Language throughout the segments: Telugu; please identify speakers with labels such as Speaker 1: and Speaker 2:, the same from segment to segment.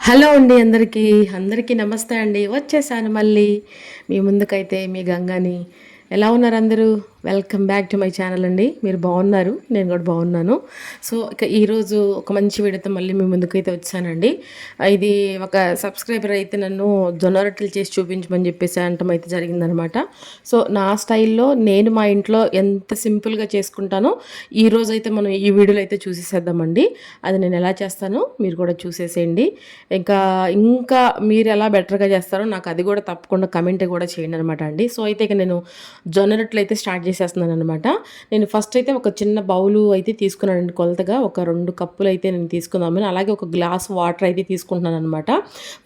Speaker 1: హలో అండి అందరికీ నమస్తే అండి. వచ్చేసాను మళ్ళీ మీ ముందుకైతే మీ గంగాని. ఎలా ఉన్నారు అందరూ? Welcome back to my channel అండి. మీరు బాగున్నారు, నేను కూడా బాగున్నాను. సో ఇక ఈరోజు ఒక మంచి వీడియోతో మళ్ళీ మీ ముందుకైతే వచ్చానండి. ఇది ఒక సబ్స్క్రైబర్ అయితే నన్ను జొన్న రొట్టెలు చేసి చూపించమని చెప్పేసి అంటం అయితే జరిగిందనమాట. సో నా స్టైల్లో నేను మా ఇంట్లో ఎంత సింపుల్గా చేసుకుంటానో ఈరోజు అయితే మనం ఈ వీడియోలో అయితే చూసేసేద్దామండి. అది నేను ఎలా చేస్తానో మీరు కూడా చూసేసేయండి. ఇంకా ఇంకా మీరు ఎలా బెటర్గా చేస్తారో నాకు అది కూడా తప్పకుండా కమెంట్ కూడా చేయండి అనమాట అండి. సో అయితే ఇక నేను జొన్న రొట్టెలు అయితే స్టార్ట్ చేసేస్తున్నాను అనమాట. నేను ఫస్ట్ అయితే ఒక చిన్న బౌలు అయితే తీసుకున్నానండి. కొలతగా ఒక 2 కప్పులు అయితే నేను తీసుకుందామని, అలాగే ఒక గ్లాస్ వాటర్ అయితే తీసుకుంటున్నాను అనమాట.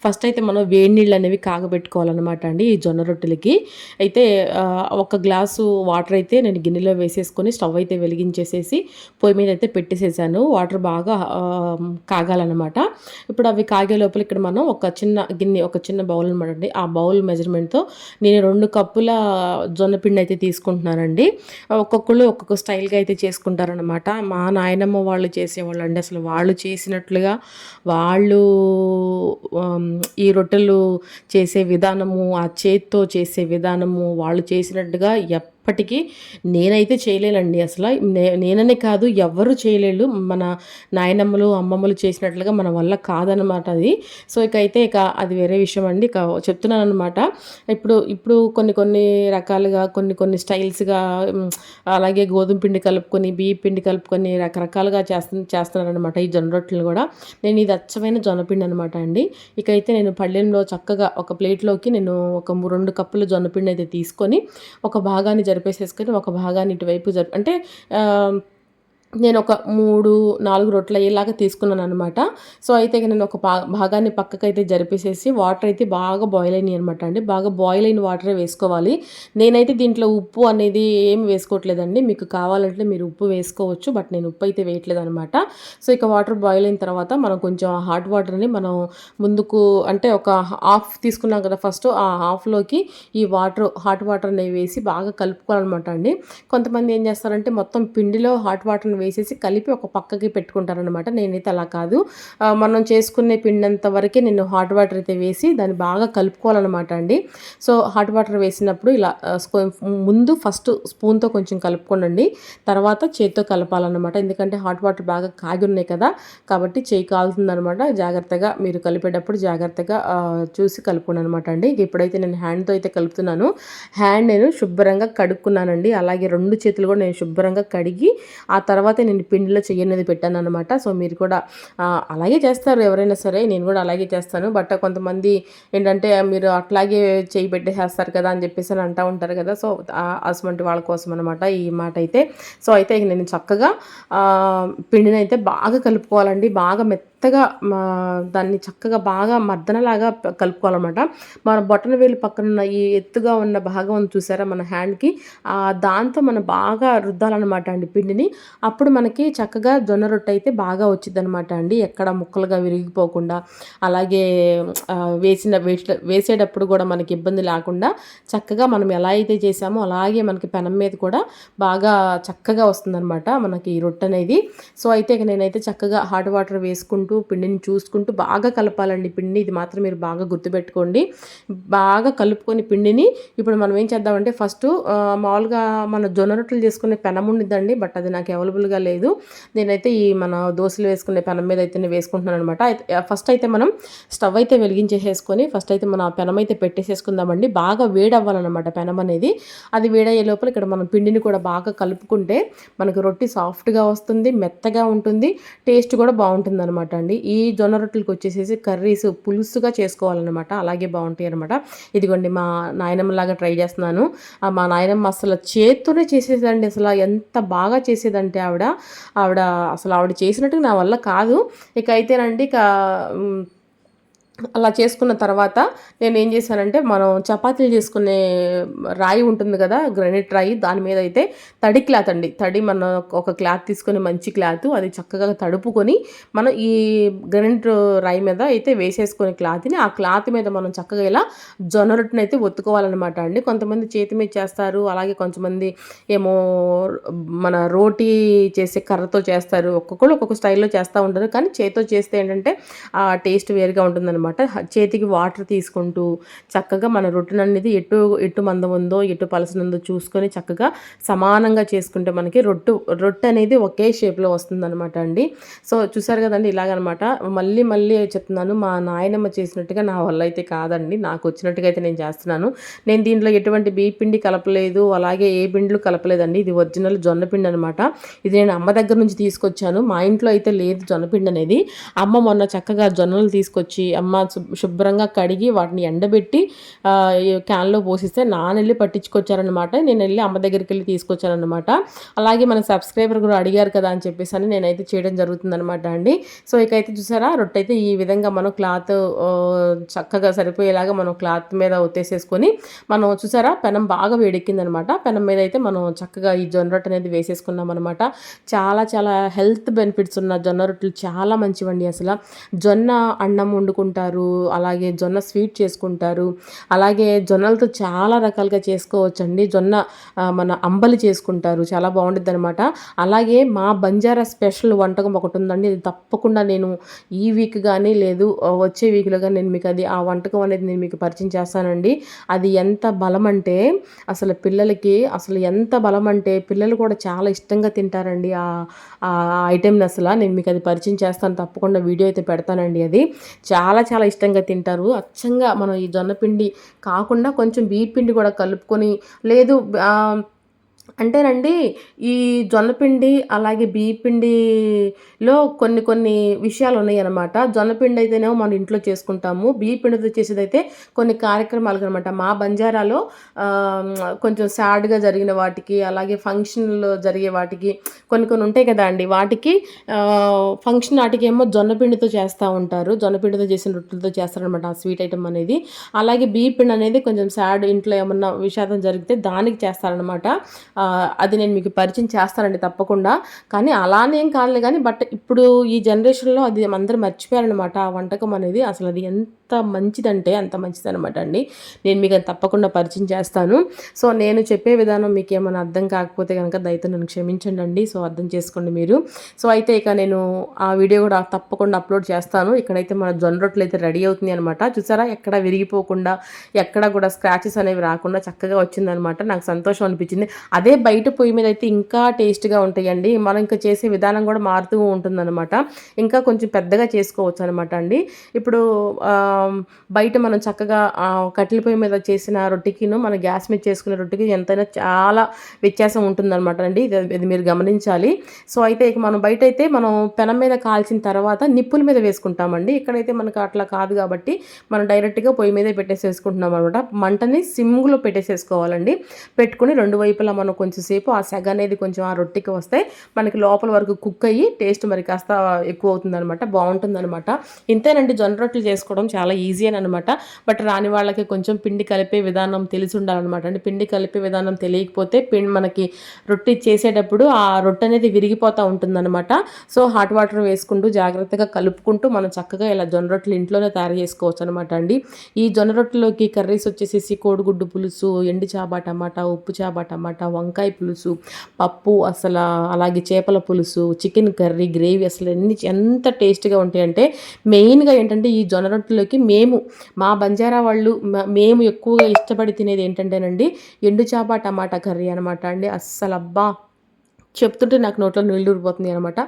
Speaker 1: ఫస్ట్ అయితే మనం వేడి నీళ్ళు అనేవి కాగబెట్టుకోవాలన్నమాట అండి ఈ జొన్న రొట్టెలకి. అయితే ఒక గ్లాసు వాటర్ అయితే నేను గిన్నెలో వేసేసుకొని స్టవ్ అయితే వెలిగించేసేసి పొయ్యి మీద అయితే పెట్టేసేసాను. వాటర్ బాగా కాగాలన్నమాట. ఇప్పుడు అవి కాగే లోపల ఇక్కడ మనం ఒక చిన్న గిన్నె, ఒక చిన్న బౌల్ అనమాట అండి. ఆ బౌల్ మెజర్మెంట్తో నేను 2 కప్పుల జొన్న పిండి అయితే తీసుకుంటున్నానండి. ఒక్కొక్కళ్ళు ఒక్కొక్క స్టైల్గా అయితే చేసుకుంటారనమాట. మా నాయనమ్మ వాళ్ళు చేసేవాళ్ళు అండి. అసలు వాళ్ళు చేసినట్లుగా వాళ్ళు ఈ రొట్టెలు చేసే విధానము, ఆ చేత్తో చేసే విధానము, వాళ్ళు చేసినట్టుగా ఎప్పటికీ నేనైతే చేయలేనండి. అసలు నేననే కాదు, ఎవ్వరు చేయలేరు. మన నాయనమ్మలు అమ్మమ్మలు చేసినట్లుగా మన వల్ల కాదనమాట అది. సో ఇక అది వేరే విషయం అండి. ఇక చెప్తున్నాను అనమాట. ఇప్పుడు ఇప్పుడు కొన్ని రకాలుగా కొన్ని స్టైల్స్గా, అలాగే గోధుమ పిండి కలుపుకొని బియ్య పిండి కలుపుకొని రకరకాలుగా చేస్తున్నారనమాట ఈ జొన్న రొట్టెలు కూడా. నేను ఇది అచ్చమైన జొన్నపిండి అనమాట అండి. ఇకైతే నేను పళ్ళెంలో చక్కగా ఒక ప్లేట్లోకి నేను ఒక 2 కప్పుల జొన్నపిండి అయితే తీసుకొని ఒక భాగాన్ని జరిపేసేసుకొని ఒక భాగాన్ని ఇటువైపు అంటే నేను ఒక 3, 4 రొట్టెలు అయ్యేలాగా తీసుకున్నాను అనమాట. సో అయితే నేను ఒక భాగాన్ని పక్కకైతే జరిపేసేసి వాటర్ అయితే బాగా బాయిల్ అయినాయి అనమాట అండి. బాగా బాయిల్ అయిన వాటరే వేసుకోవాలి. నేనైతే దీంట్లో ఉప్పు అనేది ఏమి వేసుకోవట్లేదండి. మీకు కావాలంటే మీరు ఉప్పు వేసుకోవచ్చు, బట్ నేను ఉప్పు అయితే వేయట్లేదు అనమాట. సో ఇక వాటర్ బాయిల్ అయిన తర్వాత మనం కొంచెం హాట్ వాటర్ని మనం ముందుకు అంటే ఒక హాఫ్ తీసుకున్నాం కదా ఫస్ట్, ఆ హాఫ్లోకి ఈ హాట్ వాటర్ అనేవి వేసి బాగా కలుపుకోవాలన్నమాట అండి. కొంతమంది ఏం చేస్తారంటే మొత్తం పిండిలో హాట్ వాటర్ని వేసేసి కలిపి ఒక పక్కకి పెట్టుకుంటారనమాట. నేనైతే అలా కాదు. మనం చేసుకునే పిండంత వరకే నేను హాట్ వాటర్ అయితే వేసి దాన్ని బాగా కలుపుకోవాలన్నమాట అండి. సో హాట్ వాటర్ వేసినప్పుడు ఇలా ముందు ఫస్ట్ స్పూన్తో కొంచెం కలుపుకోండి, తర్వాత చేతితో కలపాలన్నమాట. ఎందుకంటే హాట్ వాటర్ బాగా కాగి ఉన్నాయి కదా, కాబట్టి చేయి కాలుతుందనమాట. జాగ్రత్తగా మీరు కలిపేటప్పుడు జాగ్రత్తగా చూసి కలుపుకోండి అనమాట అండి. ఇప్పుడైతే నేను హ్యాండ్తో అయితే కలుపుతున్నాను. హ్యాండ్ నేను శుభ్రంగా కడుక్కున్నానండి. అలాగే 2 చేతులు కూడా నేను శుభ్రంగా కడిగి ఆ తర్వాత నేను పిండిలో చెయ్యి అనేది పెట్టాను అనమాట. సో మీరు కూడా అలాగే చేస్తారు ఎవరైనా సరే, నేను కూడా అలాగే చేస్తాను. బట్ కొంతమంది ఏంటంటే మీరు అట్లాగే చెయ్యి పెట్టేసేస్తారు కదా అని చెప్పేసి అని అంటూ ఉంటారు కదా. సో అటువంటి వాళ్ళ కోసం అనమాట ఈ మాట అయితే. సో అయితే నేను చక్కగా పిండిని అయితే బాగా కలుపుకోవాలండి. బాగా మెత్తగా దాన్ని చక్కగా బాగా మర్దనలాగా కలుపుకోవాలన్నమాట. మన బొటన వేలు పక్కన ఉన్న ఈ ఎత్తుగా ఉన్న భాగం చూసారా మన హ్యాండ్కి, దాంతో మనం బాగా రుద్దాలన్నమాట అండి పిండిని. అప్పుడు మనకి చక్కగా జొన్న రొట్టె అయితే బాగా వచ్చింది అనమాట అండి. ఎక్కడ ముక్కలుగా విరిగిపోకుండా, అలాగే వేసేటప్పుడు కూడా మనకి ఇబ్బంది లేకుండా చక్కగా మనం ఎలా అయితే చేసామో అలాగే మనకి పెనం మీద కూడా బాగా చక్కగా వస్తుందన్నమాట మనకి ఈ రొట్టె అనేది. సో అయితే ఇక నేనైతే చక్కగా హాట్ వాటర్ వేసుకుంటూ పిండిని చూసుకుంటూ బాగా కలపాలండి పిండిని. ఇది మాత్రం మీరు బాగా గుర్తుపెట్టుకోండి. బాగా కలుపుకొని పిండిని ఇప్పుడు మనం ఏం చేద్దామంటే ఫస్ట్ మామూలుగా మన జొన్న రొట్టెలు చేసుకునే పెనం ఉండిద్దండి, బట్ అది నాకు అవైలబుల్గా లేదు. నేనైతే ఈ మన దోశలు వేసుకునే పెనం మీద అయితే వేసుకుంటున్నాను అనమాట. ఫస్ట్ అయితే మనం స్టవ్ అయితే వెలిగించేసేసుకొని ఫస్ట్ అయితే మనం ఆ పెనం అయితే పెట్టేసేసుకుందామండి. బాగా వేడవ్వాలన్నమాట పెనం అనేది. అది వేడయ్యే లోపల ఇక్కడ మనం పిండిని కూడా బాగా కలుపుకుంటే మనకు రొట్టి సాఫ్ట్గా వస్తుంది, మెత్తగా ఉంటుంది, టేస్ట్ కూడా బాగుంటుంది అనమాట అండి. ఈ జొన్న రొట్టెలకు వచ్చేసేసి కర్రీస్ పులుసుగా చేసుకోవాలన్నమాట, అలాగే బాగుంటాయి అనమాట. ఇదిగోండి మా నాయనమ్మలాగా ట్రై చేస్తున్నాను. మా నాయనమ్మ అసలు చేత్తోనే చేసేదండి. అసలు ఎంత బాగా చేసేదంటే ఆవిడ అసలు ఆవిడ చేసినట్టు నా వల్ల కాదు. ఇక అయితేనండి అలా చేసుకున్న తర్వాత నేనేం చేశానంటే, మనం చపాతీలు చేసుకునే రాయి ఉంటుంది కదా, గ్రానైట్ రాయి, దాని మీద అయితే తడి క్లాత్ అండి. మన ఒక క్లాత్ తీసుకొని, మంచి క్లాత్, అది చక్కగా తడుపుకొని మనం ఈ గ్రానైట్ రాయి మీద అయితే వేసేసుకొని క్లాత్ని, ఆ క్లాత్ మీద మనం చక్కగా ఇలా జొన్న రొట్టెని అయితే ఒత్తుకోవాలన్నమాట అండి. కొంతమంది చేతి మీద చేస్తారు, అలాగే కొంతమంది ఏమో మన రోటీ చేసే కర్రతో చేస్తారు. ఒక్కొక్కరు ఒక్కొక్క స్టైల్లో చేస్తూ ఉంటారు, కానీ చేతితో చేస్తే ఏంటంటే ఆ టేస్ట్ వేరుగా ఉంటుందన్నమాట. చేతికి వాటర్ తీసుకుంటూ చక్కగా మన రొట్టెను అనేది ఎటు మందం ఉందో, ఎటు పలసనుందో చూసుకొని చక్కగా సమానంగా చేసుకుంటే మనకి రొట్టె అనేది ఒకే షేప్లో వస్తుందన్నమాట అండి. సో చూసారు కదండి, ఇలాగనమాట. మళ్ళీ మళ్ళీ చెప్తున్నాను, మా నాయనమ్మ చేసినట్టుగా నా వల్ల అయితే కాదండి, నాకు వచ్చినట్టుగా అయితే నేను చేస్తున్నాను. నేను దీంట్లో ఎటువంటి బియ్య పిండి కలపలేదు, అలాగే ఏ పిండిలు కలపలేదండి. ఇది ఒరిజినల్ జొన్న పిండి అనమాట. ఇది నేను అమ్మ దగ్గర నుంచి తీసుకొచ్చాను. మా ఇంట్లో అయితే లేదు జొన్నపిండి అనేది. అమ్మ మొన్న చక్కగా జొన్నలు తీసుకొచ్చి అమ్మ శుభ్రంగా కడిగి వాటిని ఎండబెట్టి క్యాన్లో పోసిస్తే నానెళ్ళి పట్టించుకొచ్చారనమాట. నేను వెళ్ళి అమ్మ దగ్గరికి వెళ్ళి తీసుకొచ్చానమాట. అలాగే మన సబ్స్క్రైబర్ కూడా అడిగారు కదా అని చెప్పేసి అని నేనైతే చేయడం జరుగుతుందనమాట అండి. సో ఇకైతే చూసారా, రొట్టె అయితే ఈ విధంగా మనం క్లాత్ చక్కగా సరిపోయేలాగా మనం క్లాత్ మీద ఒత్తేసేసుకొని, మనం చూసారా పెనం బాగా వేడెక్కిందనమాట. పెనం మీద అయితే మనం చక్కగా ఈ జొన్న రొట్టె అనేది వేసేసుకున్నాం అనమాట. చాలా చాలా హెల్త్ బెనిఫిట్స్ ఉన్న జొన్న రొట్టెలు చాలా మంచివండి. అసలు జొన్న అన్నం వండుకుంటారు, అలాగే జొన్న స్వీట్ చేసుకుంటారు, అలాగే జొన్నలతో చాలా రకాలుగా చేసుకోవచ్చండి. జొన్న మన అంబలి చేసుకుంటారు, చాలా బాగుంటుంది అనమాట. అలాగే మా బంజారా స్పెషల్ వంటకం ఒకటి ఉందండి, ఇది తప్పకుండా నేను ఈ వీక్ కానీ లేదు వచ్చే వీక్లో కానీ నేను మీకు ఆ వంటకం అనేది నేను మీకు పరిచయం చేస్తానండి. అది ఎంత బలం అంటే అసలు పిల్లలకి అసలు ఎంత బలం అంటే పిల్లలు కూడా చాలా ఇష్టంగా తింటారండి ఆ ఐటెంని. అసలు నేను మీకు అది పరిచయం చేస్తాను, తప్పకుండా వీడియో అయితే పెడతానండి. అది చాలా చాలా ఇష్టంగా తింటారు. అచ్చంగా మనం ఈ జొన్న పిండి కాకుండా కొంచెం బియ్య పిండి కూడా కలుపుకొని, లేదు అంటేనండి, ఈ జొన్నపిండి అలాగే బియ్యపిండిలో కొన్ని కొన్ని విషయాలు ఉన్నాయన్నమాట. జొన్నపిండి అయితేనేమో మన ఇంట్లో చేసుకుంటాము, బియ్యపిండితో చేసేదైతే కొన్ని కార్యక్రమాలకు అనమాట. మా బంజారాలో కొంచెం సాడ్గా జరిగిన వాటికి, అలాగే ఫంక్షన్లో జరిగే వాటికి కొన్ని కొన్ని ఉంటాయి కదా అండి, వాటికి ఫంక్షన్ వాటికి ఏమో జొన్నపిండితో చేస్తూ ఉంటారు. జొన్నపిండితో చేసిన రొట్టెలతో చేస్తారనమాట ఆ స్వీట్ ఐటమ్ అనేది. అలాగే బియ్యపిండి అనేది కొంచెం సాడ్, ఇంట్లో ఏమన్నా విషాదం జరిగితే దానికి చేస్తారనమాట. అది నేను మీకు పరిచయం చేస్తానండి తప్పకుండా. కానీ అలానేం కాదులే కానీ, బట్ ఇప్పుడు ఈ జనరేషన్లో అది అందరూ మర్చిపోయారనమాట ఆ వంటకం అనేది. అసలు అది ఎంత మంచిదంటే అంత మంచిదనమాట అండి. నేను మీకు అది తప్పకుండా పరిచయం చేస్తాను. సో నేను చెప్పే విధానం మీకు ఏమైనా అర్థం కాకపోతే కనుక దయతో నన్ను క్షమించండి అండి. సో అర్థం చేసుకోండి మీరు. సో అయితే ఇక నేను ఆ వీడియో కూడా తప్పకుండా అప్లోడ్ చేస్తాను. ఇక్కడైతే మన జొన్న రొట్టెలు అయితే రెడీ అవుతుంది అనమాట. చూసారా, ఎక్కడ విరిగిపోకుండా, ఎక్కడ కూడా స్క్రాచెస్ అనేవి రాకుండా చక్కగా వచ్చిందనమాట. నాకు సంతోషం అనిపించింది. అదే బయట పొయ్యి మీద అయితే ఇంకా టేస్ట్గా ఉంటాయండి. మనం ఇంకా చేసే విధానం కూడా మారుతూ ఉంటుందన్నమాట. ఇంకా కొంచెం పెద్దగా చేసుకోవచ్చు అనమాట అండి. ఇప్పుడు బయట మనం చక్కగా కట్టెల పొయ్యి మీద చేసిన రొట్టెకిను మన గ్యాస్ మీద చేసుకునే రొట్టెకి ఎంతైనా చాలా వ్యత్యాసం ఉంటుందన్నమాట అండి. ఇది మీరు గమనించాలి. సో అయితే ఇక మనం బయట అయితే మనం పెనం మీద కాల్చిన తర్వాత నిప్పుల మీద వేసుకుంటామండి. ఇక్కడైతే మనకు అట్లా కాదు కాబట్టి మనం డైరెక్ట్గా పొయ్యి మీదే పెట్టేసేసుకుంటున్నాం అనమాట. మంటని సిమ్లో పెట్టేసేసుకోవాలండి. పెట్టుకుని రెండు వైపులా మనం కొంచెంసేపు ఆ సెగ అనేది కొంచెం ఆ రొట్టెకి వస్తే మనకి లోపల వరకు కుక్ అయ్యి టేస్ట్ మరి కాస్త ఎక్కువ అవుతుందన్నమాట, బాగుంటుందన్నమాట. ఇంతేనండి, జొన్న రొట్టెలు చేసుకోవడం చాలా ఈజీ అని అనమాట. బట్ రాని వాళ్ళకి కొంచెం పిండి కలిపే విధానం తెలిసి ఉండాలన్నమాట అండి. పిండి కలిపే విధానం తెలియకపోతే మనకి రొట్టె చేసేటప్పుడు ఆ రొట్టె అనేది విరిగిపోతూ ఉంటుందన్నమాట. సో హాట్ వాటర్ వేసుకుంటూ జాగ్రత్తగా కలుపుకుంటూ మనం చక్కగా ఇలా జొన్న రొట్టెలు ఇంట్లోనే తయారు చేసుకోవచ్చు అనమాట అండి. ఈ జొన్న రొట్టెలోకి కర్రీస్ వచ్చేసి కోడిగుడ్డు పులుసు, ఎండు చాప టమాటా, ఉప్పు చాప టమాటా, వంకాయ పులుసు, పప్పు, అసలు అలాగే చేపల పులుసు, చికెన్ కర్రీ, గ్రేవీ, అసలు ఎంత టేస్ట్గా ఉంటాయంటే, మెయిన్గా ఏంటంటే ఈ జొన్న రొట్టెలోకి మా బంజారా వాళ్ళు మేము ఎక్కువగా ఇష్టపడి తినేది ఏంటంటేనండి ఎండు చాప టమాటా కర్రీ అనమాట అండి. అస్సలు అబ్బా, చెప్తుంటే నాకు నోట్లో నీళ్ళు ఊరిపోతుంది అనమాట.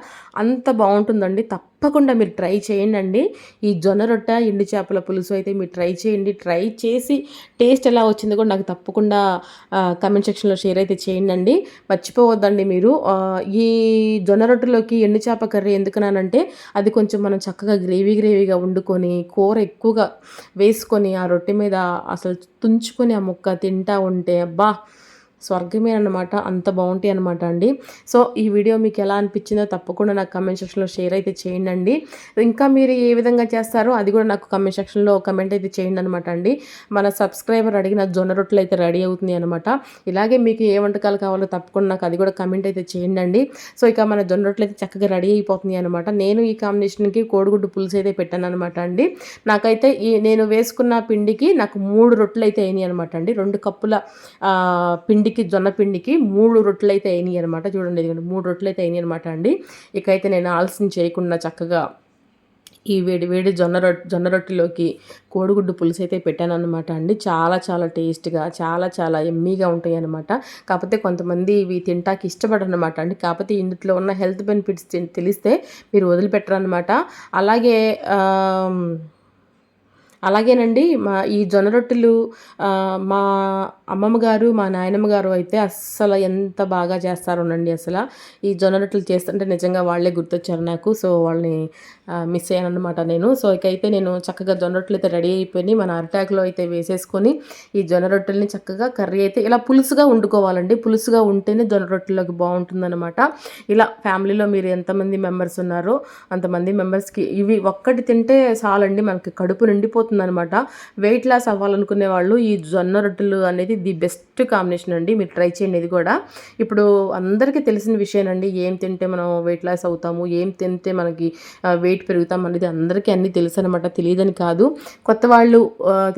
Speaker 1: అంత బాగుంటుందండి. తప్పకుండా మీరు ట్రై చేయండి. ఈ జొన్న రొట్టె, ఎండు చేపల పులుసు అయితే మీరు ట్రై చేయండి. ట్రై చేసి టేస్ట్ ఎలా వచ్చిందో కూడా నాకు తప్పకుండా కమెంట్ సెక్షన్లో షేర్ అయితే చేయండి. మర్చిపోవద్దండి మీరు. ఈ జొన్న రొట్టెలోకి ఎండు చేప కర్రీ ఎందుకన్నానంటే, అది కొంచెం మనం చక్కగా గ్రేవీగా వండుకొని కూర ఎక్కువగా వేసుకొని ఆ రొట్టె మీద అసలు తుంచుకొని ఆ ముక్క తింటా ఉంటే అబ్బా, స్వర్గమే అనమాట, అంత బాగుంటాయి అనమాట అండి. సో ఈ వీడియో మీకు ఎలా అనిపించిందో తప్పకుండా నాకు కమెంట్ సెక్షన్లో షేర్ అయితే చేయండి. ఇంకా మీరు ఏ విధంగా చేస్తారో అది కూడా నాకు కమెంట్ సెక్షన్లో కమెంట్ అయితే చేయండి అనమాట అండి. మన సబ్స్క్రైబర్ అడిగిన జొన్న రొట్టెలు అయితే రెడీ అవుతుంది అనమాట. ఇలాగే మీకు ఏ వంటకాలు కావాలో తప్పకుండా నాకు అది కూడా కమెంట్ అయితే చేయండి. సో ఇక మన జొన్న రొట్టెలు అయితే చక్కగా రెడీ అయిపోతుంది అనమాట. నేను ఈ కాంబినేషన్కి కోడిగుడ్డు పులుసు అయితే పెట్టాను అనమాట అండి. నాకైతే నేను వేసుకున్న పిండికి నాకు 3 రొట్టెలు అయితే అయినాయి అనమాట అండి. 2 కప్పుల పిండికి, జొన్న పిండికి 3 రొట్టెలు అయితే అయినాయి అనమాట. చూడండి, ఇదిగోండి 3 రొట్టెలు అయితే అయినాయి అనమాట అండి. ఇకైతే నేను ఆలస్యం చేయకుండా చక్కగా ఈ వేడి వేడి జొన్న రొట్టెలోకి కోడిగుడ్డు పులుసు అయితే పెట్టాను అనమాట అండి. చాలా చాలా టేస్ట్గా, చాలా చాలా ఎమ్మీగా ఉంటాయి అనమాట. కాకపోతే కొంతమంది ఇవి తింటాకి ఇష్టపడరు అనమాట అండి. కాకపోతే ఇందులో ఉన్న హెల్త్ బెనిఫిట్స్ తెలిస్తే మీరు వదిలిపెట్టరు అనమాట. అలాగేనండి, ఈ జొన్న రొట్టెలు మా అమ్మమ్మ గారు, మా నాయనమ్మ గారు అయితే అస్సలు ఎంత బాగా చేస్తారోనండి. అసలు ఈ జొన్న రొట్టెలు చేస్తుంటే నిజంగా వాళ్ళే గుర్తొచ్చారు నాకు. సో వాళ్ళని మిస్ అయ్యాను అనమాట నేను. సో ఇకైతే నేను చక్కగా జొన్న రొట్టెలు అయితే రెడీ అయిపోయి మన అరిటాకులో అయితే వేసేసుకొని ఈ జొన్న రొట్టెల్ని చక్కగా కర్రీ అయితే ఇలా పులుసుగా వండుకోవాలండి. పులుసుగా ఉంటేనే జొన్న రొట్టెలోకి బాగుంటుందన్నమాట. ఇలా ఫ్యామిలీలో మీరు ఎంతమంది మెంబర్స్ ఉన్నారో అంతమంది మెంబర్స్కి ఇవి ఒక్కటి తింటే చాలండి, మనకి కడుపు నిండిపోతుంది అనమాట. వెయిట్ లాస్ అవ్వాలనుకునే వాళ్ళు ఈ జొన్న రొట్టెలు అనేది ది బెస్ట్ కాంబినేషన్ అండి. మీరు ట్రై చేయండి ఇది కూడా. ఇప్పుడు అందరికీ తెలిసిన విషయనండి, ఏం తింటే మనం వెయిట్ లాస్ అవుతాము, ఏం తింటే మనకి వెయిట్ పెరుగుతాం అనేది అందరికీ అన్నీ తెలుసు అనమాట. తెలియదని కాదు, కొత్త వాళ్ళు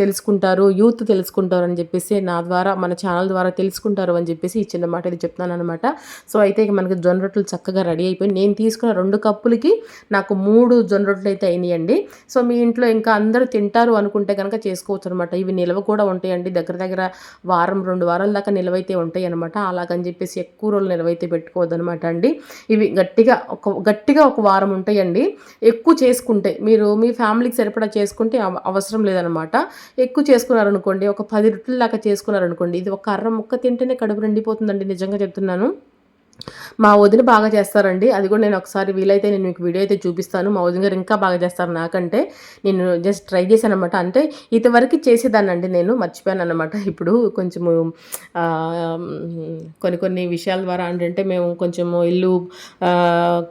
Speaker 1: తెలుసుకుంటారు, యూత్ తెలుసుకుంటారు అని చెప్పేసి నా ద్వారా, మన ఛానల్ ద్వారా తెలుసుకుంటారు అని చెప్పేసి ఈ చిన్న మాట ఇది చెప్తాను అనమాట. సో అయితే మనకి జొన్న రొట్టెలు చక్కగా రెడీ అయిపోయి నేను తీసుకున్న 2 కప్పులకి నాకు 3 జొన్న రొట్టెలు అయితే అయినాయండి. సో మీ ఇంట్లో ఇంకా అందరూ తింటారు అనుకుంటే కనుక చేసుకోవచ్చు అనమాట. ఇవి నిల్వ కూడా ఉంటాయండి, దగ్గర దగ్గర వారం 2 వారాల దాకా నిల్వైతే ఉంటాయి అనమాట. అలాగని చెప్పేసి ఎక్కువ రోజులు నిల్వైతే పెట్టుకోవద్దు అనమాట అండి. ఇవి గట్టిగా ఒక వారం ఉంటాయండి. ఎక్కువ చేసుకుంటే మీరు మీ ఫ్యామిలీకి సరిపడా చేసుకుంటే అవసరం లేదనమాట. ఎక్కువ చేసుకున్నారనుకోండి, ఒక 10 రొట్టెల దాకా చేసుకున్నారనుకోండి, ఇది ఒక అర్ర ముక్క తింటేనే కడుపు నిండిపోతుందండి, నిజంగా చెప్తున్నాను. మా వదిన బాగా చేస్తారండి, అది కూడా నేను ఒకసారి వీలైతే నేను మీకు వీడియో అయితే చూపిస్తాను. మా వదిన గారు ఇంకా బాగా చేస్తారు నాకంటే. నేను జస్ట్ ట్రై చేశాను అనమాట. అంటే ఇంతవరకు చేసేదాన్ని అండి, నేను మర్చిపోయాను అనమాట. ఇప్పుడు కొంచెము కొన్ని విషయాల ద్వారా ఏంటంటే మేము కొంచెము ఇల్లు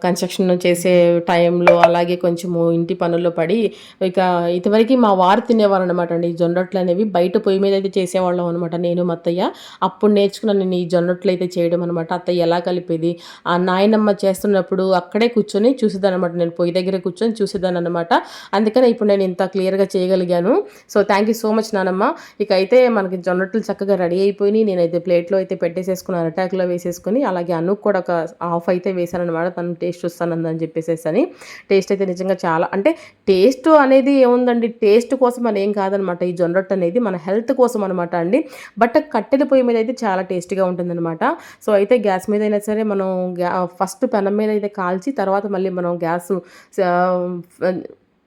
Speaker 1: కన్స్ట్రక్షన్ చేసే టైంలో అలాగే కొంచెము ఇంటి పనుల్లో పడి ఇక ఇంతవరకు మా వారు తినేవారు అనమాట అండి. ఈ జొన్న రొట్టెలు అనేవి బయట పొయ్యి మీద అయితే చేసేవాళ్ళం అనమాట, నేను మా అత్తయ్య. అప్పుడు నేర్చుకున్నాను నేను ఈ జొన్న రొట్టెలు అయితే చేయడం అనమాట. అత్తయ్య ఎలా కలిపేది, ఆ నాయనమ్మ చేస్తున్నప్పుడు అక్కడే కూర్చొని చూసేదాన్ని అనమాట, నేను పొయ్యి దగ్గర కూర్చొని చూసేదాన్ని అనమాట. అందుకని ఇప్పుడు నేను ఇంత క్లియర్గా చేయగలిగాను. So thank you so much నానమ్మ. ఇక అయితే మనకి జొన్న రొట్టెలు చక్కగా రెడీ అయిపోయి నేనైతే ప్లేట్లో అయితే పెట్టేసేసుకుని అరటాకులో వేసేసుకొని అలాగే అనుకు కూడా ఒక హాఫ్ అయితే వేసాను అనమాట. తను టేస్ట్ చూస్తానందని చెప్పేసేసి టేస్ట్ అయితే నిజంగా చాలా, అంటే టేస్ట్ అనేది ఏముందండి, టేస్ట్ కోసం అని ఏం కాదనమాట. ఈ జొన్న రొట్టె అనేది మన హెల్త్ కోసం అనమాట అండి. బట్ కట్టెల పొయ్యి మీద అయితే చాలా టేస్టీగా ఉంటుందన్నమాట. సో అయితే గ్యాస్ మీద అయినా సరే మనం ఫస్ట్ పెనం మీద అయితే కాల్చి తర్వాత మళ్ళీ మనం గ్యాస్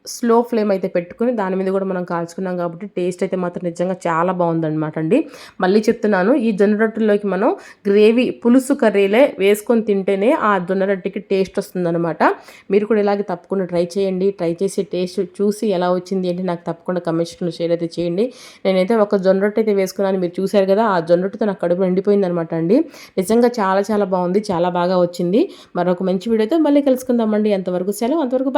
Speaker 1: స్లో ఫ్లేమ్ అయితే పెట్టుకుని దాని మీద కూడా మనం కాల్చుకున్నాం కాబట్టి టేస్ట్ అయితే మాత్రం నిజంగా చాలా బాగుందన్నమాట అండి. మళ్ళీ చెప్తున్నాను, ఈ జొన్న రొట్టెల్లోకి మనం గ్రేవీ పులుసు కర్రీలే వేసుకొని తింటేనే ఆ జొన్న రొట్టెకి టేస్ట్ వస్తుందన్నమాట. మీరు కూడా ఇలాగే తప్పకుండా ట్రై చేయండి. ట్రై చేసి టేస్ట్ చూసి ఎలా వచ్చింది అంటే నాకు తప్పకుండా కమెంట్ సెక్షన్లో షేర్ అయితే చేయండి. నేనైతే ఒక జొన్న రొట్టె అయితే వేసుకున్నాను, మీరు చూశారు కదా, ఆ జొన్న రొట్టెతో నాకు కడుపు నిండిపోయింది అనమాట అండి. నిజంగా చాలా చాలా బాగుంది, చాలా బాగా వచ్చింది. మరొక మంచి వీడియోతో మళ్ళీ కలుసుకుందామండి. అంతవరకు సెలవు, అంతవరకు